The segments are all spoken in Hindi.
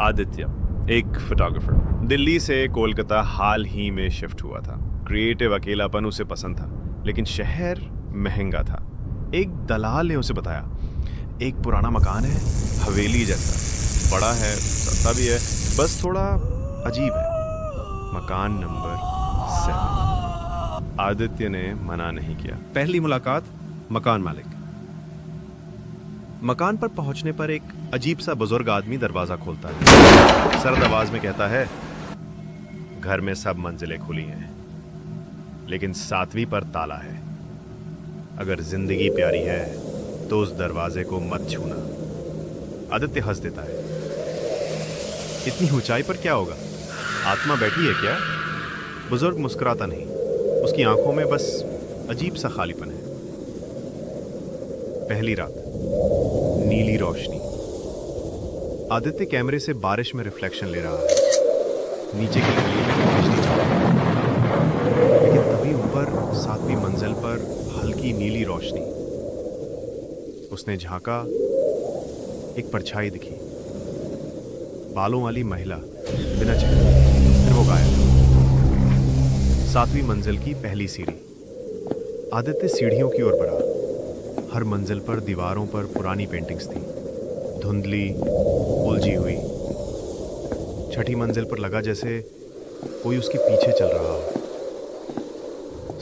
आदित्य, एक फोटोग्राफर, दिल्ली से कोलकाता हाल ही में शिफ्ट हुआ था। क्रिएटिव अकेलापन उसे पसंद था, लेकिन शहर महंगा था। एक दलाल ने उसे बताया, एक पुराना मकान है, हवेली जैसा, बड़ा है, सस्ता भी है, बस थोड़ा अजीब है। मकान नंबर 7। आदित्य ने मना नहीं किया। पहली मुलाकात, मकान मालिक। मकान पर पहुंचने पर एक अजीब सा बुजुर्ग आदमी दरवाजा खोलता है। सर्द आवाज में कहता है, घर में सब मंजिलें खुली हैं, लेकिन 7वीं पर ताला है। अगर जिंदगी प्यारी है तो उस दरवाजे को मत छूना। आदित्य हंस देता है। इतनी ऊंचाई पर क्या होगा? आत्मा बैठी है क्या? बुजुर्ग मुस्कुराता नहीं। उसकी आंखों में बस अजीब सा खालीपन है। पहली रात, नीली रोशनी। आदित्य कैमरे से बारिश में रिफ्लेक्शन ले रहा है। नीचे की गली में रोशनी चल रही है, लेकिन तभी ऊपर 7वीं मंजिल पर हल्की नीली रोशनी। उसने झांका, एक परछाई दिखी। बालों वाली महिला, बिना चेहरे, फिर वो गायब। 7वीं मंजिल की पहली सीढ़ी। आदित्य सीढ़ियों की ओर बढ़ा। हर मंजिल पर दीवारों पर पुरानी पेंटिंग्स थी, धुंधली, उलझी हुई। छठी मंजिल पर लगा जैसे कोई उसके पीछे चल रहा हो।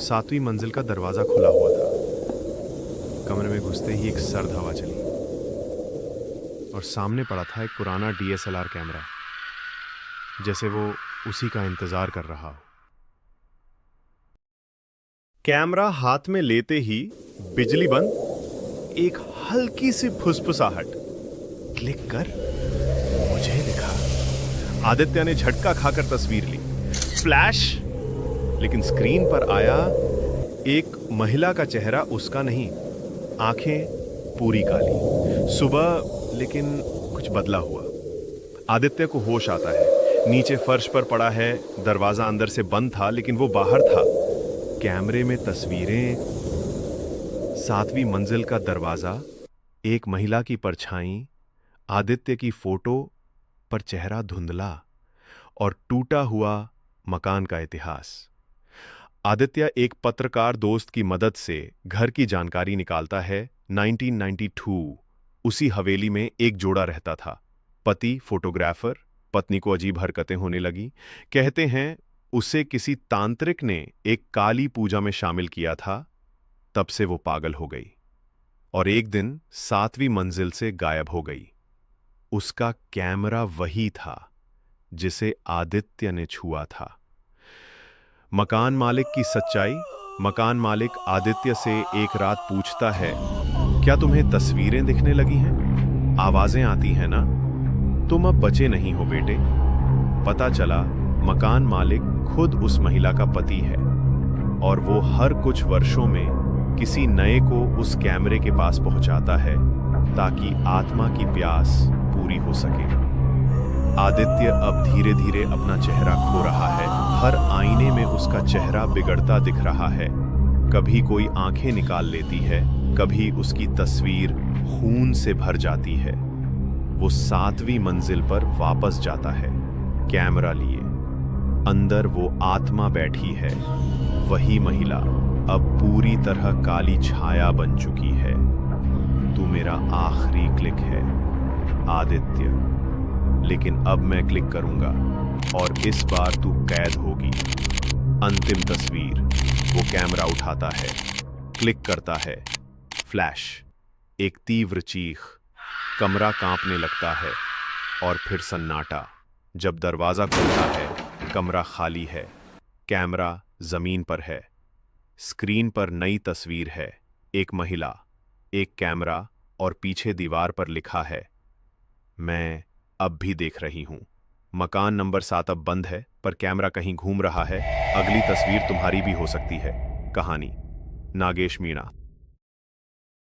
7वीं मंजिल का दरवाजा खुला हुआ था। कमरे में घुसते ही एक सर्द हवा चली और सामने पड़ा था एक पुराना DSLR कैमरा, जैसे वो उसी का इंतजार कर रहा हो। कैमरा हाथ में लेते ही बिजली बंद, एक हल्की सी फुसफुसाहट। क्लिक कर, मुझे दिखा। आदित्य ने झटका खाकर तस्वीर ली। फ्लैश, लेकिन स्क्रीन पर आया एक महिला का चेहरा, उसका नहीं, आंखें पूरी काली। सुबह, लेकिन कुछ बदला हुआ। आदित्य को होश आता है। नीचे फर्श पर पड़ा है। दरवाजा अंदर से बंद था, लेकिन वो बाहर था। कैमरे में तस्वीरें, 7वीं मंजिल का दरवाजा, एक महिला की परछाई, आदित्य की फोटो पर चेहरा धुंधला, और टूटा हुआ मकान का इतिहास। आदित्य एक पत्रकार दोस्त की मदद से घर की जानकारी निकालता है। 1992 उसी हवेली में एक जोड़ा रहता था। पति फोटोग्राफर, पत्नी को अजीब हरकतें होने लगी। कहते हैं उसे किसी तांत्रिक ने एक काली पूजा में शामिल किया था। तब से वो पागल हो गई और एक दिन 7वीं मंजिल से गायब हो गई। उसका कैमरा वही था जिसे आदित्य ने छुआ था। मकान मालिक की सच्चाई। मकान मालिक आदित्य से एक रात पूछता है, क्या तुम्हें तस्वीरें दिखने लगी हैं? आवाजें आती हैं ना? तुम अब बचे नहीं हो बेटे। पता चला मकान मालिक खुद उस महिला का पति है और वो हर कुछ वर्षों में किसी नए को उस कैमरे के पास पहुंचाता है ताकि आत्मा की प्यास पूरी हो सके। आदित्य अब धीरे धीरे अपना चेहरा खो रहा है। हर आईने में उसका चेहरा बिगड़ता दिख रहा है। कभी कोई आंखें निकाल लेती है, कभी उसकी तस्वीर खून से भर जाती है। वो 7वीं मंजिल पर वापस जाता है, कैमरा लिए। अंदर वो आत्मा बैठी है, वही महिला, अब पूरी तरह काली छाया बन चुकी है। तू मेरा आखिरी क्लिक है आदित्य, लेकिन अब मैं क्लिक करूंगा और इस बार तू कैद होगी। अंतिम तस्वीर। वो कैमरा उठाता है, क्लिक करता है। फ्लैश, एक तीव्र चीख, कमरा कांपने लगता है और फिर सन्नाटा। जब दरवाजा खुलता है, कमरा खाली है, कैमरा जमीन पर है। स्क्रीन पर नई तस्वीर है, एक महिला, एक कैमरा और पीछे दीवार पर लिखा है, मैं अब भी देख रही हूं। मकान नंबर 7 अब बंद है, पर कैमरा कहीं घूम रहा है। अगली तस्वीर तुम्हारी भी हो सकती है। कहानी, नागेश मीणा।